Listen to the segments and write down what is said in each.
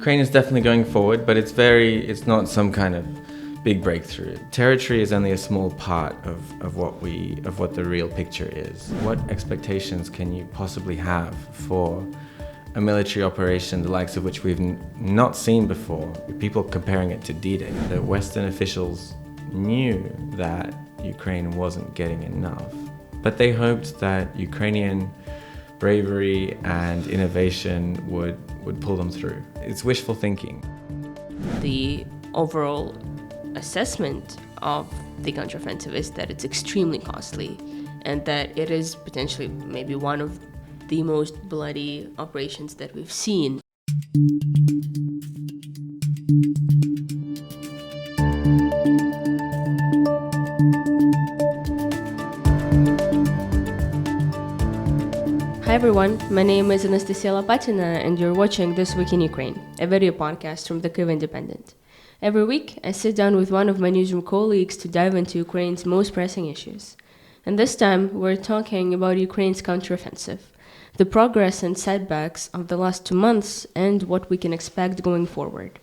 Ukraine is definitely going forward, but it's not some kind of big breakthrough. Territory is only a small part of what the real picture is. What expectations can you possibly have for a military operation the likes of which we've not seen before? People comparing it to D-Day. The Western officials knew that Ukraine wasn't getting enough, but they hoped that Ukrainian bravery and innovation would pull them through. It's wishful thinking. The overall assessment of the counteroffensive is that it's extremely costly and that it is potentially maybe one of the most bloody operations that we've seen. Hi everyone, my name is Anastasiia Lapatina and you're watching This Week in Ukraine, a video podcast from the Kyiv Independent. Every week, I sit down with one of my newsroom colleagues to dive into Ukraine's most pressing issues. And this time, we're talking about Ukraine's counteroffensive, the progress and setbacks of the last 2 months, and what we can expect going forward.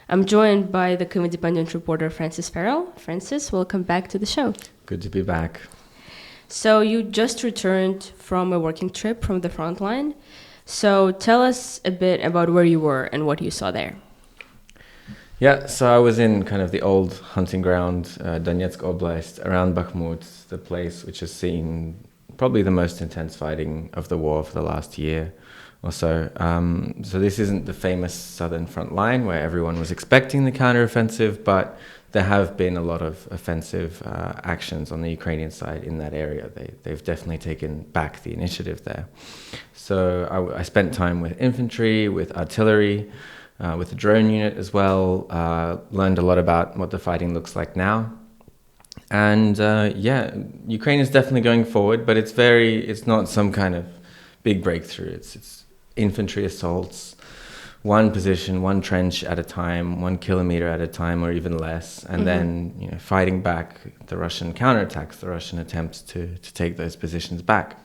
I'm joined by the Kyiv Independent reporter Francis Farrell. Francis, welcome back to the show. Good to be back. So you just returned from a working trip from the front line. So tell us a bit about where you were and what you saw there. Yeah, so I was in kind of the old hunting ground, Donetsk Oblast, around Bakhmut, the place which has seen probably the most intense fighting of the war for the last year or so. So this isn't the famous southern front line where everyone was expecting the counteroffensive, but there have been a lot of offensive actions on the Ukrainian side in that area. They've definitely taken back the initiative there. So I spent time with infantry, with artillery, with the drone unit as well, learned a lot about what the fighting looks like now. And Ukraine is definitely going forward, but it's not some kind of big breakthrough. It's infantry assaults, one position, one trench at a time, 1 kilometer at a time, or even less, and then fighting back the Russian counterattacks, the Russian attempts to take those positions back.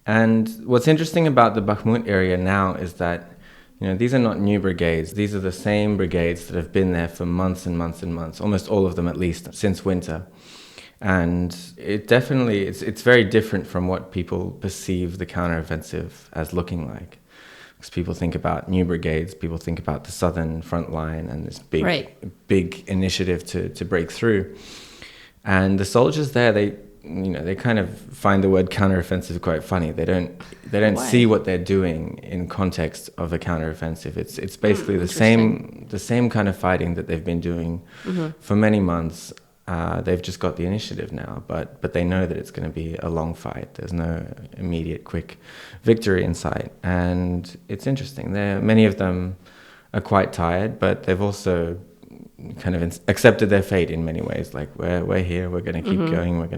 And what's interesting about the Bakhmut area now is that these are not new brigades. These are the same brigades that have been there for months and months and months, almost all of them at least, since winter. And it's very different from what people perceive the counteroffensive as looking like. Because people think about new brigades, people think about the southern front line and this big initiative to break through. And the soldiers there, they kind of find the word counteroffensive quite funny. They don't see what they're doing in context of a counteroffensive. It's basically the same kind of fighting that they've been doing for many months. They've just got the initiative now, but they know that it's going to be a long fight. There's no immediate quick victory in sight. And it's interesting. Many of them are quite tired, but they've also kind of accepted their fate in many ways. Like, we're here, we're going to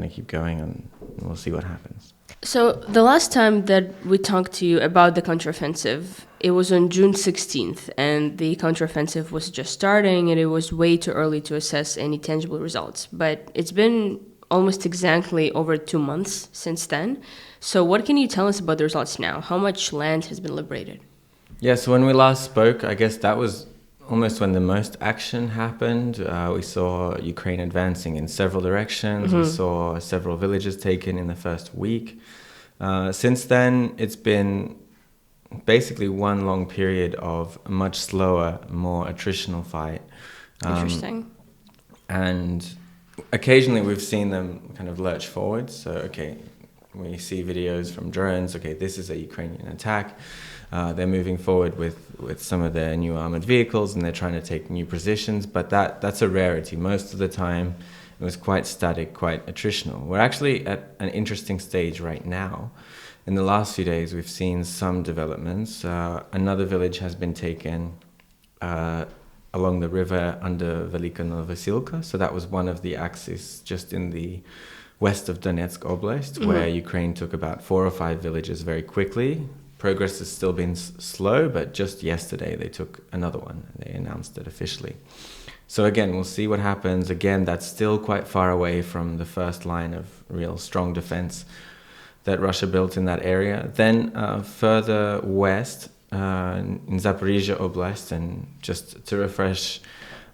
keep going, and we'll see what happens. So the last time that we talked to you about the counteroffensive, it was on June 16th, and the counteroffensive was just starting, and it was way too early to assess any tangible results. But it's been almost exactly over 2 months since then. So what can you tell us about the results now? How much land has been liberated? Yeah, so when we last spoke, I guess that was almost when the most action happened. We saw Ukraine advancing in several directions. We saw several villages taken in the first week. Since then, it's been basically one long period of a much slower, more attritional fight. Interesting. And occasionally we've seen them kind of lurch forward. So, we see videos from drones. This is a Ukrainian attack. They're moving forward with some of their new armored vehicles, and they're trying to take new positions, but that's a rarity. Most of the time, it was quite static, quite attritional. We're actually at an interesting stage right now. In the last few days, we've seen some developments. Another village has been taken along the river under Velika Novosilka, so that was one of the axes just in the west of Donetsk Oblast, where Ukraine took about 4 or 5 villages very quickly. Progress has still been slow, but just yesterday they took another one. They announced it officially. So again, we'll see what happens. Again, that's still quite far away from the first line of real strong defense that Russia built in that area. Then further west, in Zaporizhia Oblast, and just to refresh,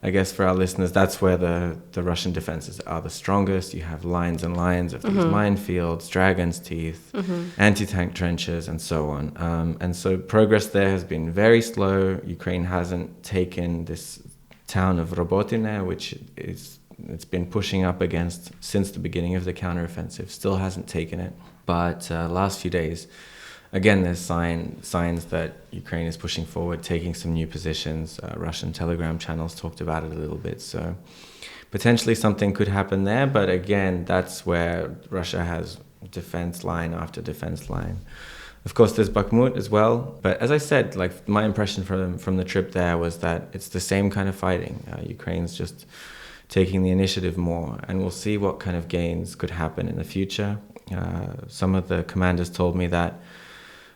I guess for our listeners, that's where the Russian defenses are the strongest. You have lines and lines of these minefields, dragon's teeth, anti-tank trenches, and so on. And so progress there has been very slow. Ukraine hasn't taken this town of Robotine, which it's been pushing up against since the beginning of the counteroffensive. Still hasn't taken it. But last few days, again, there's signs that Ukraine is pushing forward, taking some new positions. Russian Telegram channels talked about it a little bit. So potentially something could happen there. But again, that's where Russia has defense line after defense line. Of course, there's Bakhmut as well. But as I said, like my impression from the trip there was that it's the same kind of fighting. Ukraine's just taking the initiative more. And we'll see what kind of gains could happen in the future. Some of the commanders told me that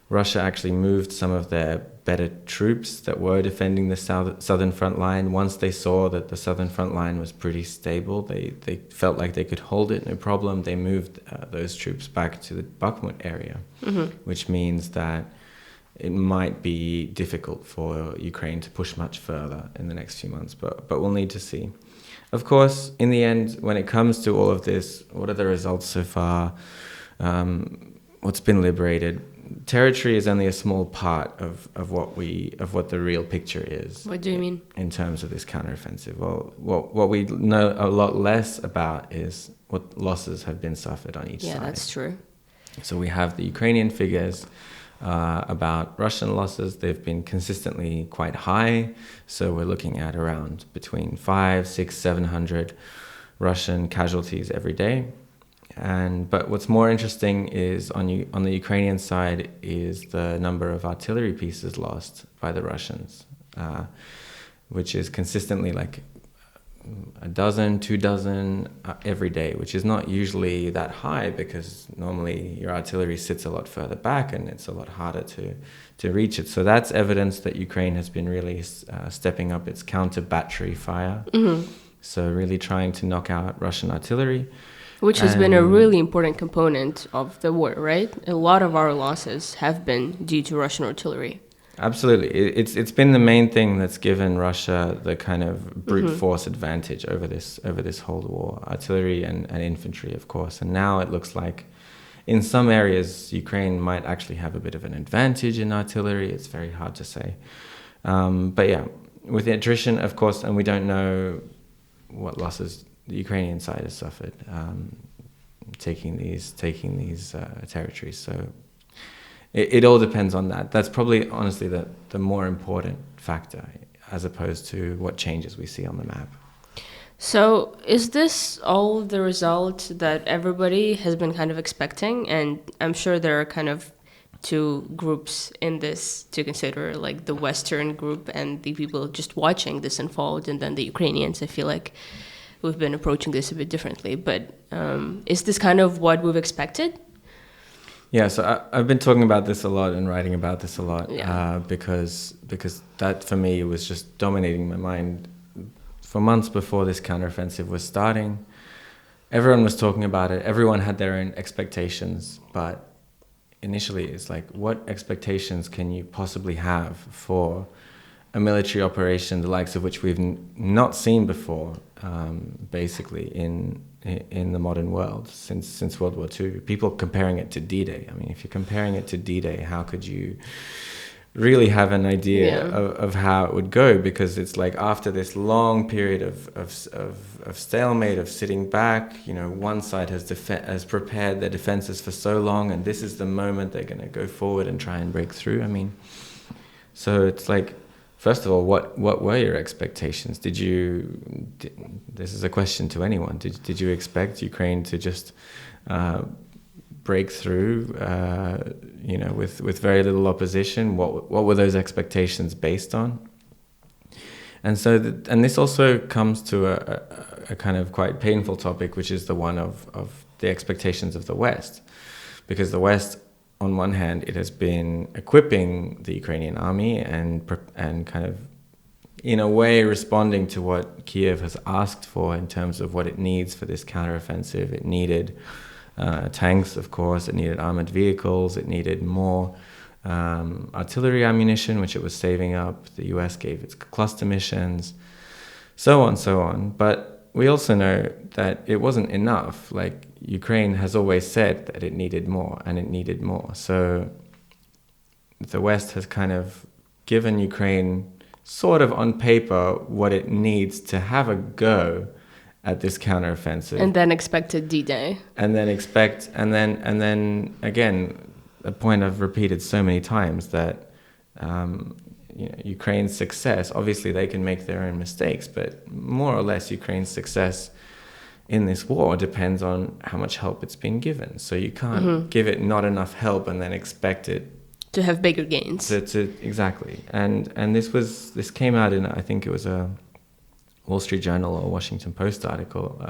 Russia actually moved some of their better troops that were defending the southern front line. Once they saw that the southern front line was pretty stable, they felt like they could hold it, no problem. They moved those troops back to the Bakhmut area, which means that it might be difficult for Ukraine to push much further in the next few months, but we'll need to see. Of course, in the end, when it comes to all of this, what are the results so far? What's been liberated? Territory is only a small part of what the real picture is. What do you mean? In terms of this counteroffensive? Well, what we know a lot less about is what losses have been suffered on each side. Yeah, that's true. So we have the Ukrainian figures about Russian losses. They've been consistently quite high. So we're looking at around between 500, 600, 700 Russian casualties every day. But what's more interesting is on the Ukrainian side is the number of artillery pieces lost by the Russians, which is consistently like a dozen, 2 dozen every day, which is not usually that high because normally your artillery sits a lot further back and it's a lot harder to reach it. So that's evidence that Ukraine has been really stepping up its counter-battery fire. So really trying to knock out Russian artillery. Which has been a really important component of the war, right? A lot of our losses have been due to Russian artillery. Absolutely. It's been the main thing that's given Russia the kind of brute force advantage over this whole war. Artillery and infantry, of course. And now it looks like in some areas Ukraine might actually have a bit of an advantage in artillery. It's very hard to say. But yeah, with the attrition, of course, and we don't know what losses the Ukrainian side has suffered taking these territories. So it all depends on that. That's probably honestly the more important factor as opposed to what changes we see on the map. So is this all the result that everybody has been kind of expecting? And I'm sure there are kind of two groups in this to consider, like the Western group and the people just watching this unfold, and then the Ukrainians. I feel like we've been approaching this a bit differently, but is this kind of what we've expected? Yeah, so I've been talking about this a lot and writing about this a lot because that for me was just dominating my mind for months before this counteroffensive was starting. Everyone was talking about it. Everyone had their own expectations, but initially it's like, what expectations can you possibly have for a military operation the likes of which we've not seen before, basically in the modern world since World War II. People comparing it to D-Day. I mean, if you're comparing it to D-Day, how could you really have an idea of how it would go? Because it's like after this long period of stalemate, of sitting back, one side has prepared their defenses for so long, and this is the moment they're going to go forward and try and break through. I mean, so it's like, first of all, what were your expectations? This is a question to anyone. Did you expect Ukraine to just break through, with very little opposition? What were those expectations based on? And so, and this also comes to a kind of quite painful topic, which is the one of the expectations of the West, because the West, on one hand, it has been equipping the Ukrainian army and kind of, in a way, responding to what Kyiv has asked for in terms of what it needs for this counteroffensive. It needed tanks, of course. It needed armored vehicles. It needed more artillery ammunition, which it was saving up. The US gave its cluster missions, so on. But we also know that it wasn't enough. Like, Ukraine has always said that it needed more, and it needed more. So the West has kind of given Ukraine, sort of on paper, what it needs to have a go at this counteroffensive. And then expected D-Day. And then again, a point I've repeated so many times, that Ukraine's success, obviously they can make their own mistakes, but more or less Ukraine's success in this war depends on how much help it's been given. So you can't give it not enough help and then expect it to have bigger gains. Exactly. And this came out in, I think it was a Wall Street Journal or Washington Post article,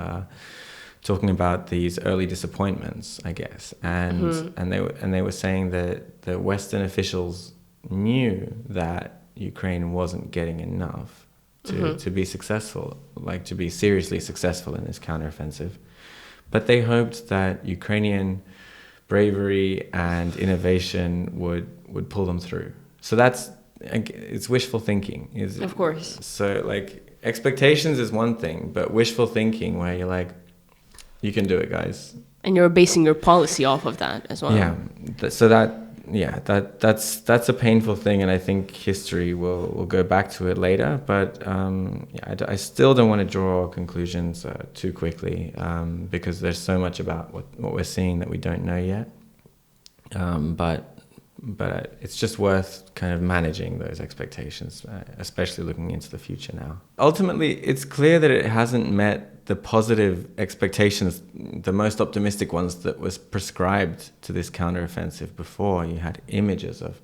talking about these early disappointments, I guess, and they were saying that the Western officials knew that Ukraine wasn't getting enough to be successful, like to be seriously successful in this counteroffensive, but they hoped that Ukrainian bravery and innovation would pull them through. So it's wishful thinking, of course. So like, expectations is one thing, but wishful thinking, where you're like, you can do it, guys. And you're basing your policy off of that as well. Yeah. That's a painful thing, and I think history will go back to it later. But I still don't want to draw conclusions too quickly, because there's so much about what we're seeing that we don't know yet. But it's just worth kind of managing those expectations, especially looking into the future now. Ultimately, it's clear that it hasn't met the positive expectations, the most optimistic ones that was prescribed to this counteroffensive before. You had images of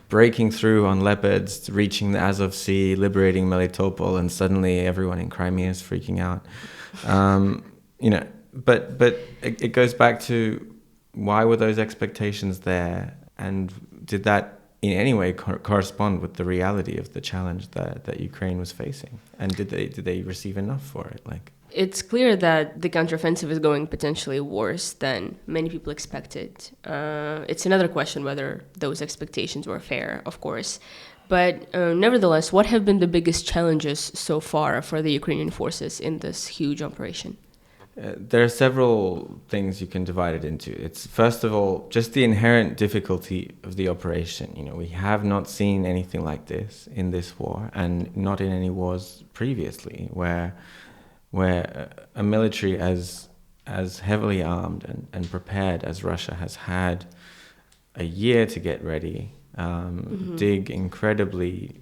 breaking through on Leopards, reaching the Azov Sea, liberating Melitopol, and suddenly everyone in Crimea is freaking out. But it goes back to, why were those expectations there? And did that in any way correspond with the reality of the challenge that Ukraine was facing? And did they receive enough for it? It's clear that the counteroffensive is going potentially worse than many people expected. It's another question whether those expectations were fair, of course. But nevertheless, what have been the biggest challenges so far for the Ukrainian forces in this huge operation? There are several things you can divide it into. It's, first of all, just the inherent difficulty of the operation. We have not seen anything like this in this war, and not in any wars previously, where a military as heavily armed and prepared as Russia has had a year to get ready, dig incredibly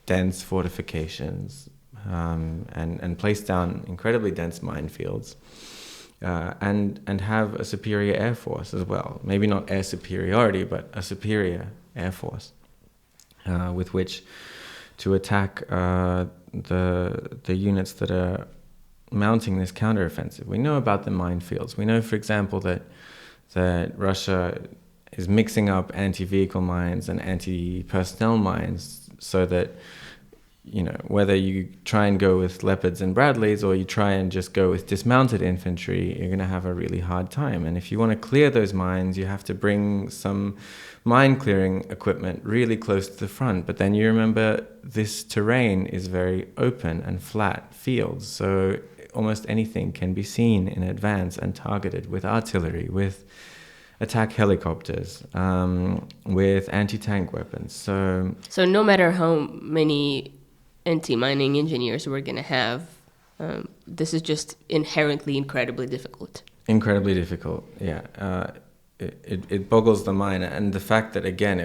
dense fortifications, and place down incredibly dense minefields, and have a superior air force as well. Maybe not air superiority, but a superior air force with which to attack the units that are mounting this counteroffensive. We know about the minefields. We know, for example, that Russia is mixing up anti-vehicle mines and anti-personnel mines, so that whether you try and go with Leopards and Bradleys or you try and just go with dismounted infantry, you're going to have a really hard time. And if you want to clear those mines, you have to bring some mine clearing equipment really close to the front. But then you remember, this terrain is very open and flat fields, so almost anything can be seen in advance and targeted with artillery, with attack helicopters, with anti-tank weapons. So no matter how many anti-mining engineers we're going to have, this is just inherently incredibly difficult. Incredibly difficult, yeah. It boggles the mind, and the fact that, again,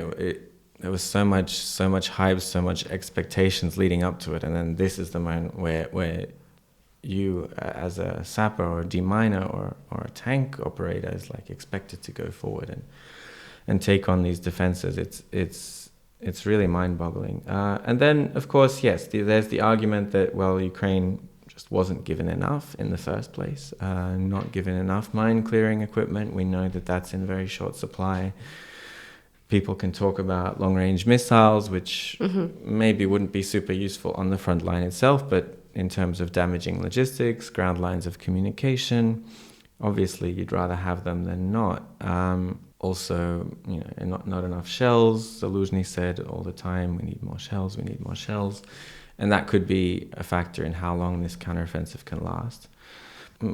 there was so much hype, so much expectations leading up to it, and then this is the moment where you, as a sapper or a deminer or a tank operator, is expected to go forward and take on these defenses. It's really mind-boggling. And then, of course, yes, there's the argument that, well, Ukraine just wasn't given enough in the first place, not given enough mine-clearing equipment. We know that that's in very short supply. People can talk about long-range missiles, which maybe wouldn't be super useful on the front line itself, but in terms of damaging logistics, ground lines of communication, obviously you'd rather have them than not. Also, not enough shells. Zaluzhny said all the time, we need more shells. And that could be a factor in how long this counteroffensive can last.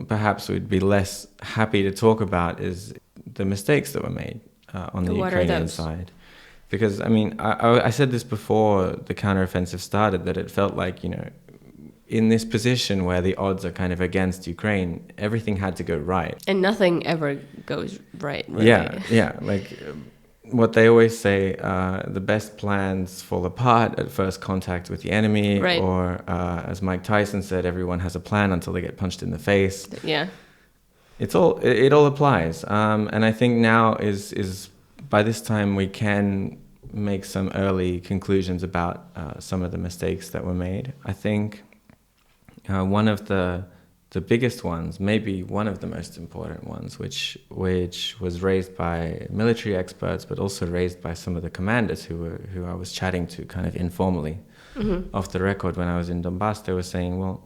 Perhaps we'd be less happy to talk about is the mistakes that were made on the Ukrainian side. Because, I said this before the counteroffensive started, that it felt like, in this position where the odds are kind of against Ukraine, everything had to go right. And nothing ever goes right, really. Yeah. Like what they always say, the best plans fall apart at first contact with the enemy. Right. Or, as Mike Tyson said, everyone has a plan until they get punched in the face. Yeah. It all applies. And I think now is by this time we can make some early conclusions about some of the mistakes that were made. I think one of the biggest ones, maybe one of the most important ones, which was raised by military experts, but also raised by some of the commanders who I was chatting to kind of informally off the record when I was in Donbass. They were saying, well,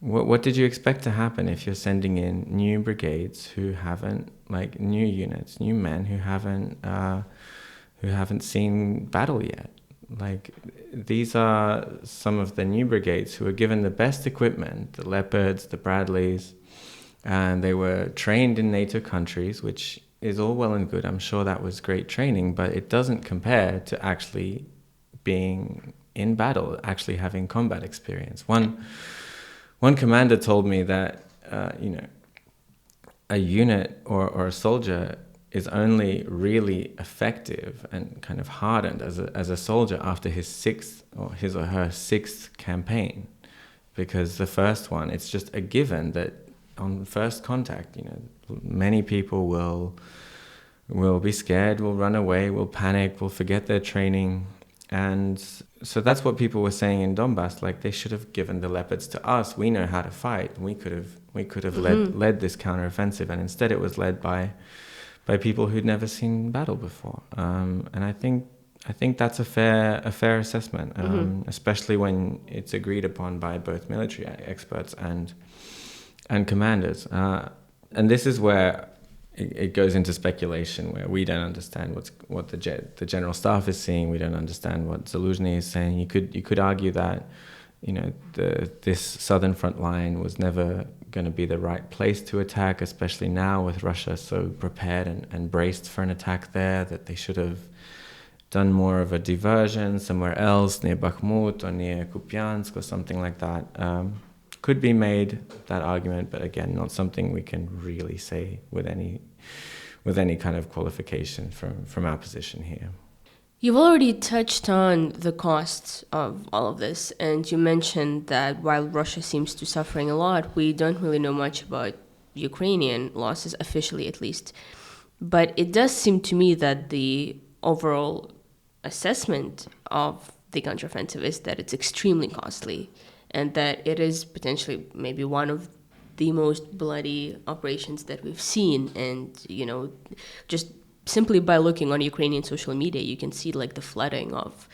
what did you expect to happen if you're sending in new brigades who haven't, like new units, new men who haven't seen battle yet? Like, these are some of the new brigades who were given the best equipment, the Leopards, the Bradleys, and they were trained in NATO countries, which is all well and good. I'm sure that was great training, but it doesn't compare to actually being in battle, actually having combat experience. One commander told me that, a unit or a soldier is only really effective and kind of hardened as a soldier after his or her sixth campaign, because the first one, it's just a given that on first contact, many people will be scared, will run away, will panic, will forget their training. And so that's what people were saying in Donbass, like they should have given the Leopards to us. We know how to fight. We could have led this counteroffensive, and instead it was led by people who'd never seen battle before, and I think that's a fair assessment, especially when it's agreed upon by both military experts and commanders. And this is where it goes into speculation, where we don't understand what the general staff is seeing. We don't understand what Zaluzhny is saying. You could argue that this southern front line was never going to be the right place to attack, especially now with Russia so prepared and braced for an attack there, that they should have done more of a diversion somewhere else, near Bakhmut or near Kupiansk or something like that. Could be made, that argument, but again, not something we can really say with any kind of qualification from our position here. You've already touched on the costs of all of this, and you mentioned that while Russia seems to be suffering a lot, we don't really know much about Ukrainian losses, officially at least. But it does seem to me that the overall assessment of the counteroffensive is that it's extremely costly, and that it is potentially maybe one of the most bloody operations that we've seen. And, just simply by looking on Ukrainian social media, you can see like the flooding of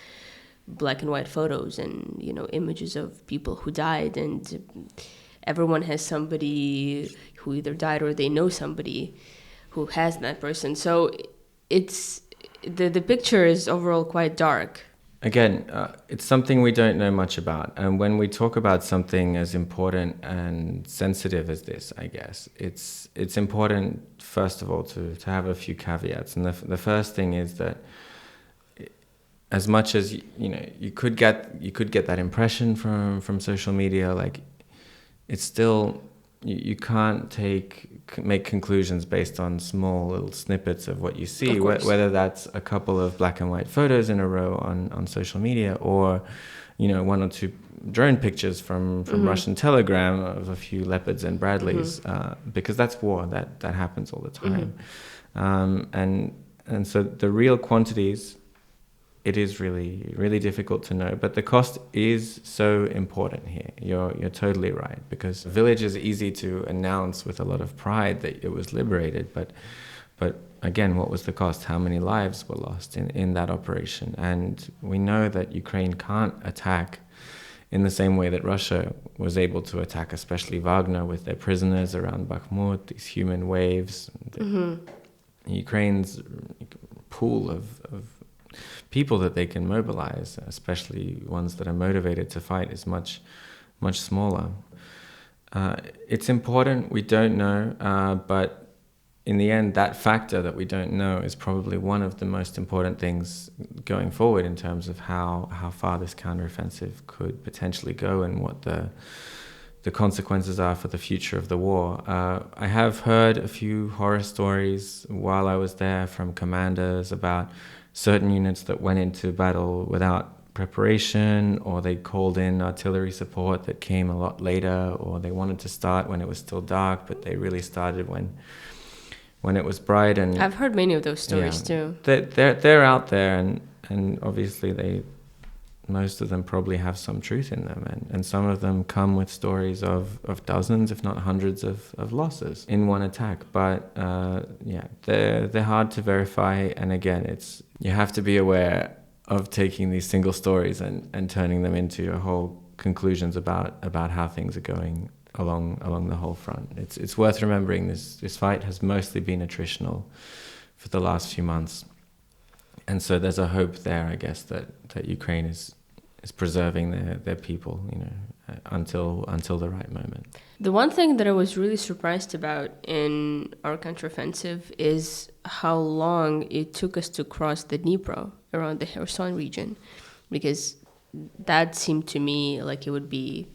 black and white photos and, images of people who died, and everyone has somebody who either died or they know somebody who has that person. So it's the picture is overall quite dark. Again, it's something we don't know much about. And when we talk about something as important and sensitive as this, I guess, it's important, first of all, to have a few caveats. And the first thing is that as much as, you could get that impression from social media, like it's still, you can't make conclusions based on small little snippets of what you see, whether that's a couple of black and white photos in a row on social media, or one or two drone pictures from Russian Telegram of a few Leopards and Bradleys, because that's war, that happens all the time. And so the real quantities, it is really, really difficult to know. But the cost is so important here. You're totally right, because village is easy to announce with a lot of pride that it was liberated. But again, what was the cost? How many lives were lost in that operation? And we know that Ukraine can't attack in the same way that Russia was able to attack, especially Wagner with their prisoners around Bakhmut, these human waves. Ukraine's pool of people that they can mobilize, especially ones that are motivated to fight, is much smaller. It's important, we don't know, but in the end, that factor that we don't know is probably one of the most important things going forward in terms of how far this counteroffensive could potentially go and what the consequences are for the future of the war. I have heard a few horror stories while I was there from commanders about certain units that went into battle without preparation, or they called in artillery support that came a lot later, or they wanted to start when it was still dark, but they really started when it was bright. And I've heard many of those stories too. They're out there, and obviously most of them probably have some truth in them, and some of them come with stories of dozens, if not hundreds of losses in one attack. But they're hard to verify, and again, you have to be aware of taking these single stories and turning them into your whole conclusions about how things are going along the whole front. It's worth remembering this fight has mostly been attritional for the last few months, and so there's a hope there, I guess, that Ukraine is preserving their people, until the right moment. The one thing that I was really surprised about in our counteroffensive is how long it took us to cross the Dnipro around the Kherson region, because that seemed to me like it would be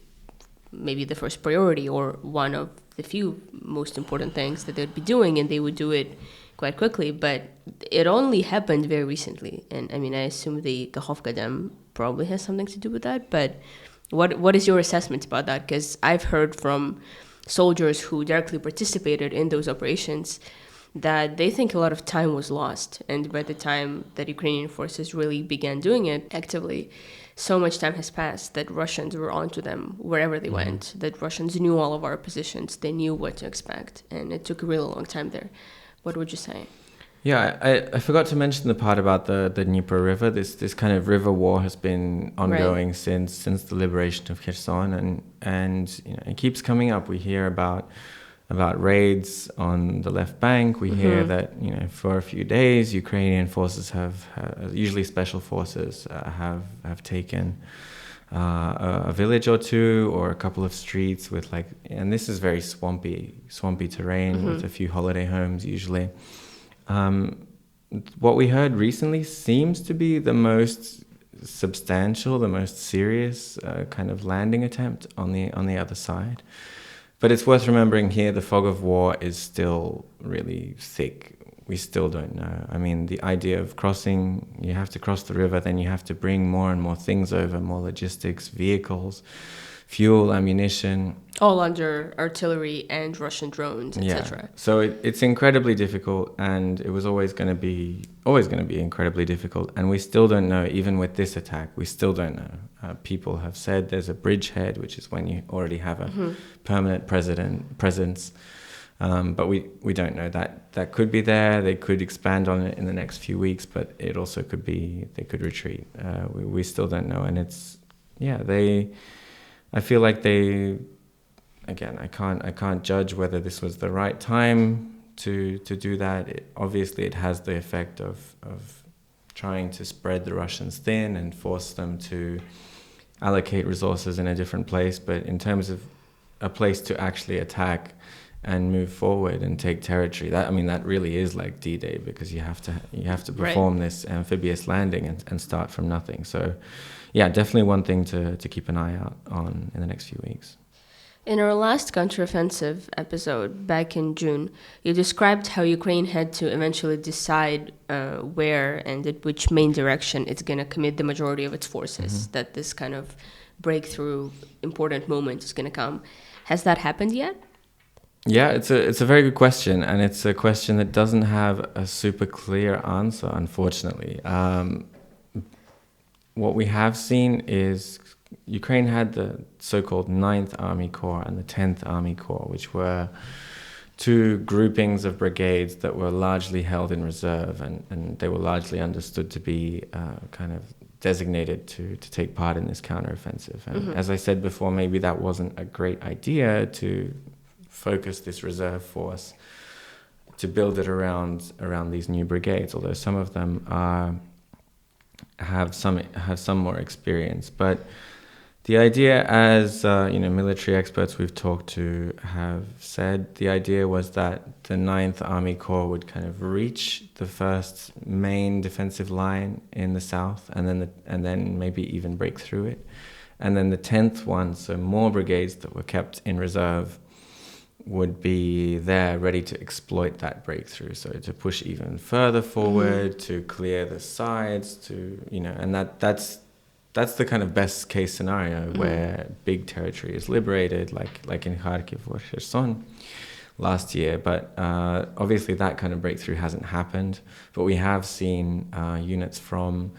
maybe the first priority or one of the few most important things that they would be doing, and they would do it quite quickly. But it only happened very recently, and I mean, I assume the Kakhovka Dam probably has something to do with that. But what is your assessment about that? Because I've heard from soldiers who directly participated in those operations that they think a lot of time was lost, and by the time that Ukrainian forces really began doing it actively, so much time has passed that Russians were onto them wherever they went, that Russians knew all of our positions, they knew what to expect, and it took a really long time there. What would you say? Yeah, I forgot to mention the part about the Dnipro River. This kind of river war has been ongoing since the liberation of Kherson, and it keeps coming up. We hear about raids on the left bank. We hear that for a few days Ukrainian forces have usually special forces have taken a village or two or a couple of streets with and this is very swampy terrain with a few holiday homes usually. What we heard recently seems to be the most substantial, the most serious kind of landing attempt on the other side. But it's worth remembering here the fog of war is still really thick. We still don't know. I mean, the idea of crossing, you have to cross the river, then you have to bring more and more things over, more logistics, vehicles, fuel, ammunition. All under artillery and Russian drones, etc. So it's incredibly difficult, and it was always going to be incredibly difficult. And we still don't know, even with this attack, we still don't know. People have said there's a bridgehead, which is when you already have a permanent presence. But we don't know that could be there. They could expand on it in the next few weeks, but it also could be they could retreat. We still don't know, and I feel like again, I can't judge whether this was the right time to do that. Obviously, it has the effect of trying to spread the Russians thin and force them to allocate resources in a different place. But in terms of a place to actually attack and move forward and take territory, that really is like D-Day, because you have to perform this amphibious landing and start from nothing. So yeah, definitely one thing to keep an eye out on in the next few weeks. In our last counteroffensive episode back in June, you described how Ukraine had to eventually decide where and at which main direction it's going to commit the majority of its forces, that this kind of breakthrough important moment is going to come. Has that happened yet? Yeah, it's a very good question, and it's a question that doesn't have a super clear answer, unfortunately. What we have seen is Ukraine had the so-called 9th Army Corps and the 10th Army Corps, which were two groupings of brigades that were largely held in reserve, and they were largely understood to be kind of designated to take part in this counteroffensive. And as I said before, maybe that wasn't a great idea to focus this reserve force build it around these new brigades, although some of them have some more experience. But the idea, as military experts we've talked to have said, the idea was that the 9th Army Corps would kind of reach the first main defensive line in the south, and then maybe even break through it, and then the 10th one, so more brigades that were kept in reserve, would be there ready to exploit that breakthrough, so to push even further forward, to clear the sides, and that's the kind of best case scenario where big territory is liberated, like in Kharkiv or Kherson last year. But obviously that kind of breakthrough hasn't happened. But we have seen units from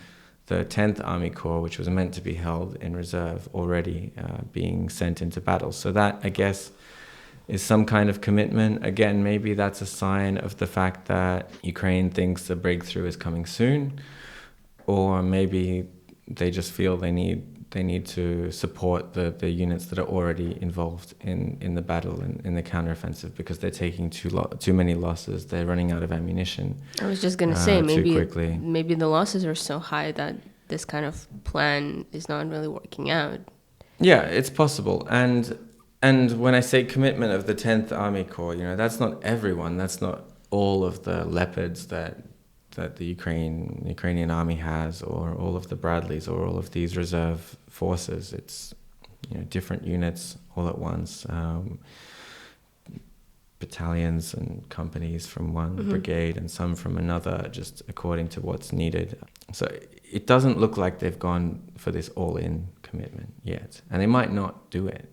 the 10th Army Corps, which was meant to be held in reserve, already being sent into battle. So that, I guess, is some kind of commitment. Again, maybe that's a sign of the fact that Ukraine thinks the breakthrough is coming soon, or maybe they just feel they need to support the units that are already involved in the battle, in the counteroffensive, because they're taking too many losses. They're running out of ammunition. I was just gonna say quickly. Maybe the losses are so high that this kind of plan is not really working out. Yeah, it's possible. And when I say commitment of the 10th Army Corps, that's not everyone. That's not all of the Leopards that the Ukrainian army has, or all of the Bradleys, or all of these reserve forces. It's different units all at once, battalions and companies from one brigade and some from another, just according to what's needed. So it doesn't look like they've gone for this all-in commitment yet, and they might not do it.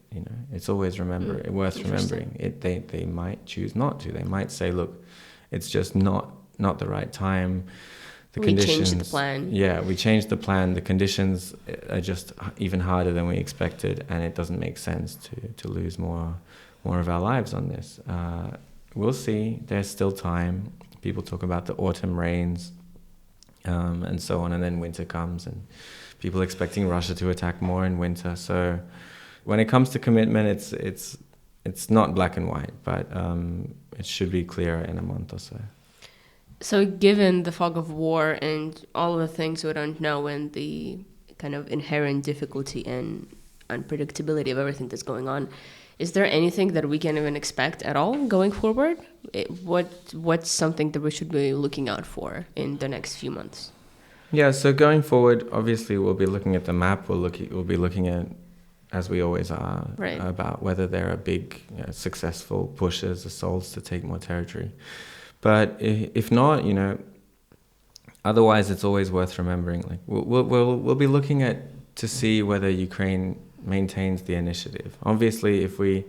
It's always worth remembering. They might choose not to. They might say, look, it's just not the right time. We changed the plan. Yeah, we changed the plan. The conditions are just even harder than we expected, and it doesn't make sense to lose more of our lives on this. We'll see. There's still time. People talk about the autumn rains, and so on, and then winter comes, and people expecting Russia to attack more in winter. So when it comes to commitment, it's not black and white, but it should be clearer in a month or so. So given the fog of war and all of the things we don't know, and the kind of inherent difficulty and unpredictability of everything that's going on, is there anything that we can even expect at all going forward? What's something that we should be looking out for in the next few months? Yeah, so going forward, obviously we'll be looking at the map. We'll be looking at, as we always are, right, about whether there are big, successful pushes, assaults to take more territory. But if not, otherwise it's always worth remembering. Like we'll be looking at to see whether Ukraine maintains the initiative. Obviously, if we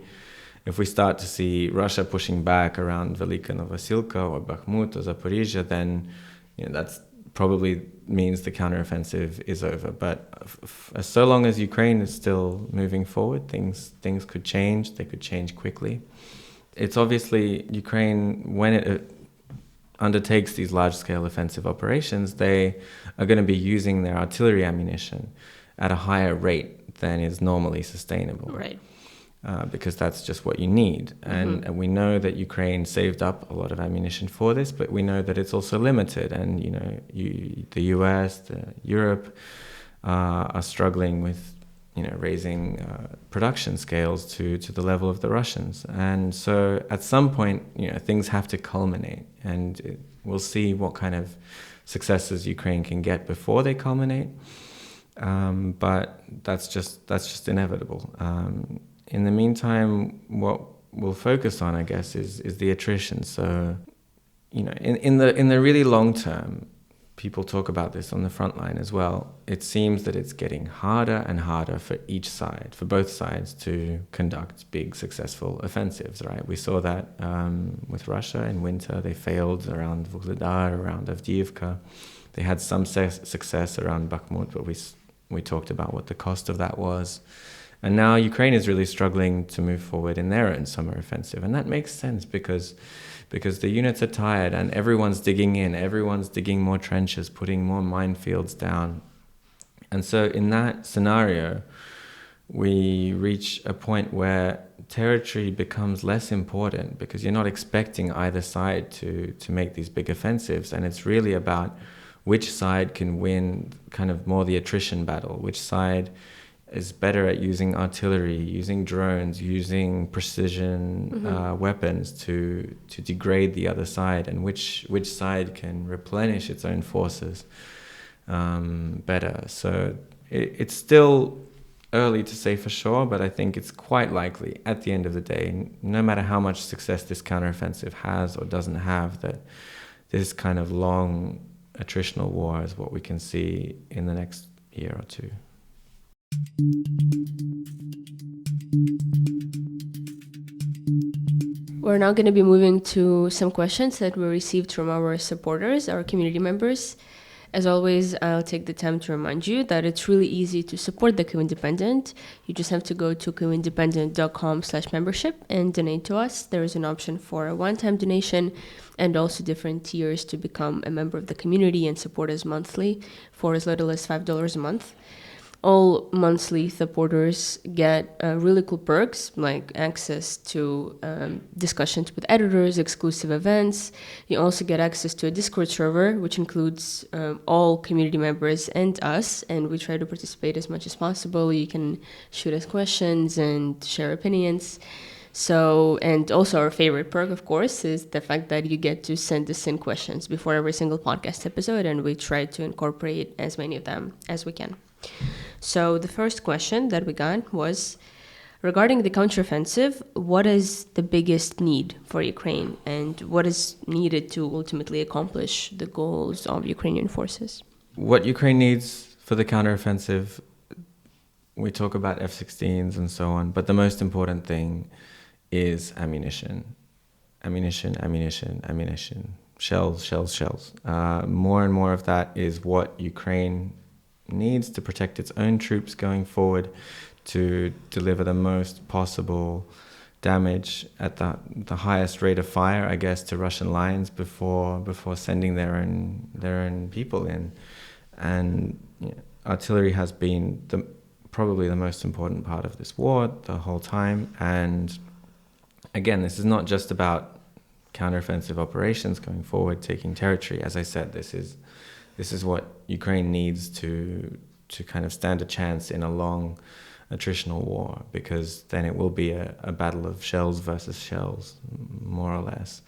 start to see Russia pushing back around Velika Novosilka or Bakhmut or Zaporizhia, then that's probably means the counteroffensive is over. But so long as Ukraine is still moving forward, things could change. They could change quickly. It's obviously Ukraine, when it undertakes these large-scale offensive operations, they are going to be using their artillery ammunition at a higher rate than is normally sustainable. Right. Because that's just what you need. And we know that Ukraine saved up a lot of ammunition for this, but we know that it's also limited. And, the US, Europe are struggling with, raising production scales to the level of the Russians. And so at some point, things have to culminate. And we'll see what kind of successes Ukraine can get before they culminate. But that's just inevitable. In the meantime, what we'll focus on, I guess, is the attrition. So, in the really long term, people talk about this on the front line as well. It seems that it's getting harder and harder for each side, for both sides, to conduct big, successful offensives, right? We saw that with Russia in winter. They failed around Vuhledar, around Avdiivka. They had some success around Bakhmut, but we talked about what the cost of that was. And now Ukraine is really struggling to move forward in their own summer offensive. And that makes sense because the units are tired and everyone's digging in, everyone's digging more trenches, putting more minefields down. And so in that scenario, we reach a point where territory becomes less important because you're not expecting either side to make these big offensives, and it's really about which side can win kind of more the attrition battle, which side is better at using artillery, using drones, using precision weapons to degrade the other side, and which side can replenish its own forces better. So it's still early to say for sure, but I think it's quite likely at the end of the day, no matter how much success this counteroffensive has or doesn't have, that this kind of long attritional war is what we can see in the next year or two. We're now going to be moving to some questions that we received from our supporters, our community members. As always, I'll take the time to remind you that it's really easy to support the Kyiv Independent. You just have to go to kyivindependent.com/membership and donate to us. There is an option for a one-time donation and also different tiers to become a member of the community and support us monthly for as little as $5 a month. All monthly supporters get really cool perks like access to discussions with editors, exclusive events. You also get access to a Discord server, which includes all community members and us, and we try to participate as much as possible. You can shoot us questions and share opinions. So, and also our favorite perk, of course, is the fact that you get to send us in questions before every single podcast episode, and we try to incorporate as many of them as we can. So the first question that we got was, regarding the counteroffensive, what is the biggest need for Ukraine and what is needed to ultimately accomplish the goals of Ukrainian forces? What Ukraine needs for the counteroffensive, we talk about F-16s and so on, but the most important thing is ammunition. Ammunition. Shells. More and more of that is what Ukraine needs to protect its own troops going forward, to deliver the most possible damage at the highest rate of fire, I guess, to Russian lines before sending their own people in. And artillery has been probably the most important part of this war the whole time. And again, this is not just about counteroffensive operations going forward, taking territory. As I said, this is what Ukraine needs to kind of stand a chance in a long attritional war, because then it will be a battle of shells versus shells, more or less.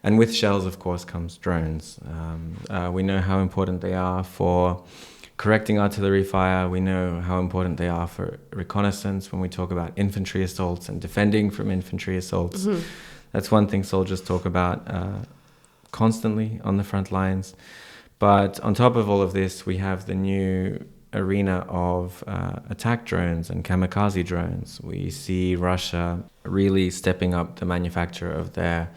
And with shells, of course, comes drones. We know how important they are for correcting artillery fire. We know how important they are for reconnaissance when we talk about infantry assaults and defending from infantry assaults. Mm-hmm. That's one thing soldiers talk about constantly on the front lines. But on top of all of this, we have the new arena of attack drones and kamikaze drones. We see Russia really stepping up the manufacture of their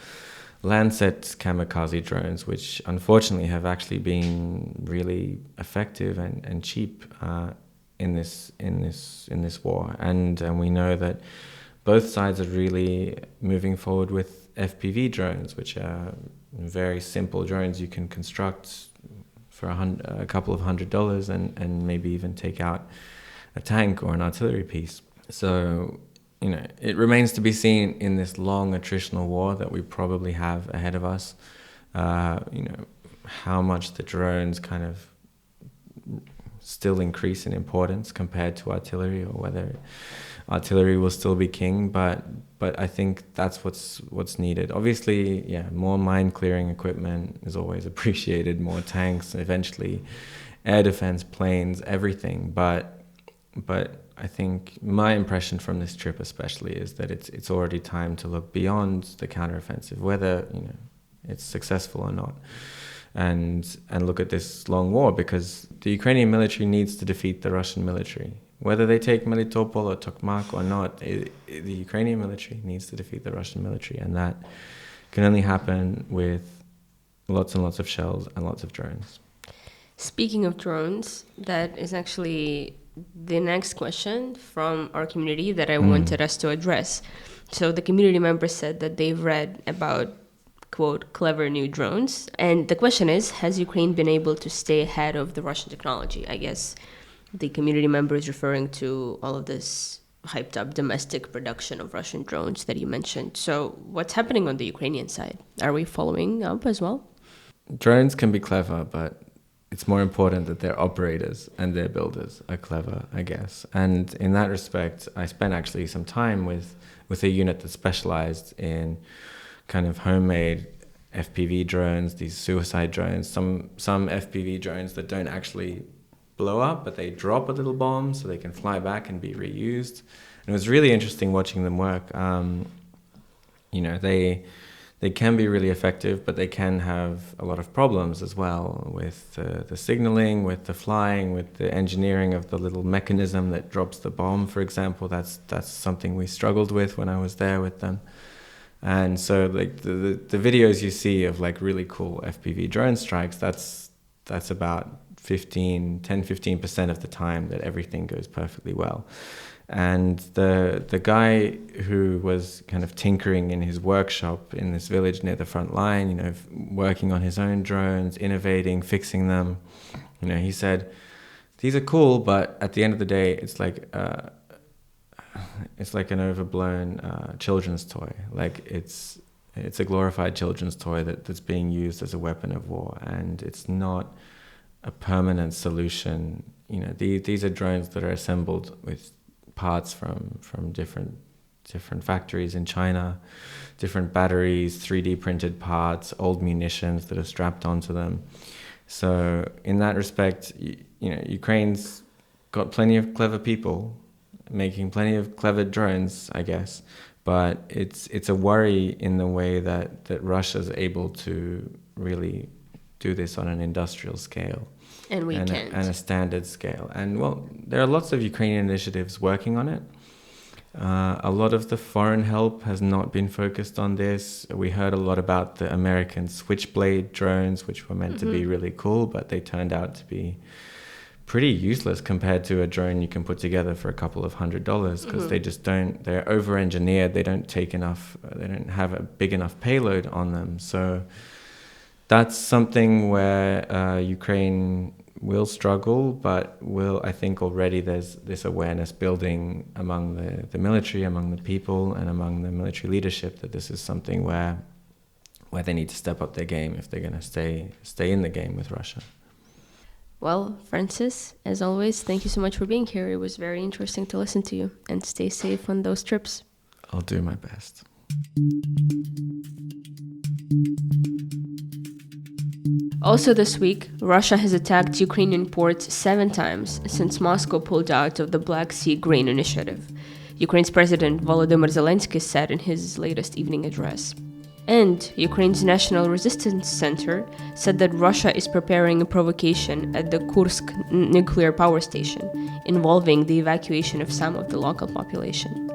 Lancet kamikaze drones, which unfortunately have actually been really effective and cheap in this war. And we know that both sides are really moving forward with FPV drones, which are very simple drones you can construct for a couple of $100 and maybe even take out a tank or an artillery piece. So, it remains to be seen in this long attritional war that we probably have ahead of us, how much the drones kind of still increase in importance compared to artillery, or whether artillery will still be king. But I think that's what's needed. Obviously, more mine clearing equipment is always appreciated, more tanks, eventually air defense, planes, everything. But I think my impression from this trip especially is that it's already time to look beyond the counteroffensive, whether it's successful or not, and look at this long war, because the Ukrainian military needs to defeat the Russian military. Whether they take Melitopol or Tokmak or not, the Ukrainian military needs to defeat the Russian military, and that can only happen with lots and lots of shells and lots of drones. Speaking of drones, that is actually the next question from our community that I wanted us to address. So the community members said that they've read about, quote, clever new drones. And the question is, has Ukraine been able to stay ahead of the Russian technology? I guess the community member is referring to all of this hyped up domestic production of Russian drones that you mentioned. So what's happening on the Ukrainian side? Are we following up as well? Drones can be clever, but it's more important that their operators and their builders are clever, I guess. And in that respect, I spent actually some time with a unit that specialized in kind of homemade FPV drones, these suicide drones, some FPV drones that don't actually blow up, but they drop a little bomb so they can fly back and be reused. And it was really interesting watching them work. They can be really effective, but they can have a lot of problems as well with the signaling, with the flying, with the engineering of the little mechanism that drops the bomb, for example. That's something we struggled with when I was there with them. And so like the videos you see of like really cool FPV drone strikes, that's about 10-15% of the time that everything goes perfectly well. And the guy who was kind of tinkering in his workshop in this village near the front line, working on his own drones, innovating, fixing them, he said, these are cool, but at the end of the day, it's like an overblown children's toy. Like it's a glorified children's toy that's being used as a weapon of war, and it's not a permanent solution. These are drones that are assembled with parts from different factories in China, different batteries, 3D printed parts, old munitions that are strapped onto them. So in that respect, Ukraine's got plenty of clever people making plenty of clever drones, I guess, but it's a worry in the way that Russia's able to really do this on an industrial scale. And we can't. And a standard scale. And well, there are lots of Ukrainian initiatives working on it. A lot of the foreign help has not been focused on this. We heard a lot about the American Switchblade drones, which were meant to be really cool, but they turned out to be pretty useless compared to a drone you can put together for a couple of $100, because they're over-engineered, they don't have a big enough payload on them. So that's something where Ukraine will struggle, but I think already there's this awareness building among the military, among the people, and among the military leadership that this is something where they need to step up their game if they're going to stay in the game with Russia. Well, Francis, as always, thank you so much for being here. It was very interesting to listen to you, and stay safe on those trips. I'll do my best. Also this week, Russia has attacked Ukrainian ports 7 times since Moscow pulled out of the Black Sea Grain Initiative, Ukraine's President Volodymyr Zelensky said in his latest evening address. And Ukraine's National Resistance Center said that Russia is preparing a provocation at the Kursk nuclear power station, involving the evacuation of some of the local population.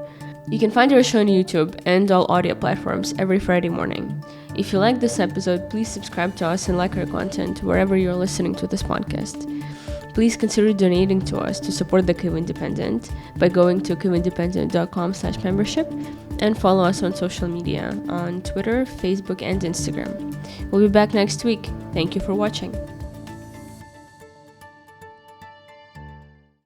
You can find our show on YouTube and all audio platforms every Friday morning. If you like this episode, please subscribe to us and like our content wherever you're listening to this podcast. Please consider donating to us to support the Kyiv Independent by going to kyivindependent.com/membership and follow us on social media on Twitter, Facebook, and Instagram. We'll be back next week. Thank you for watching.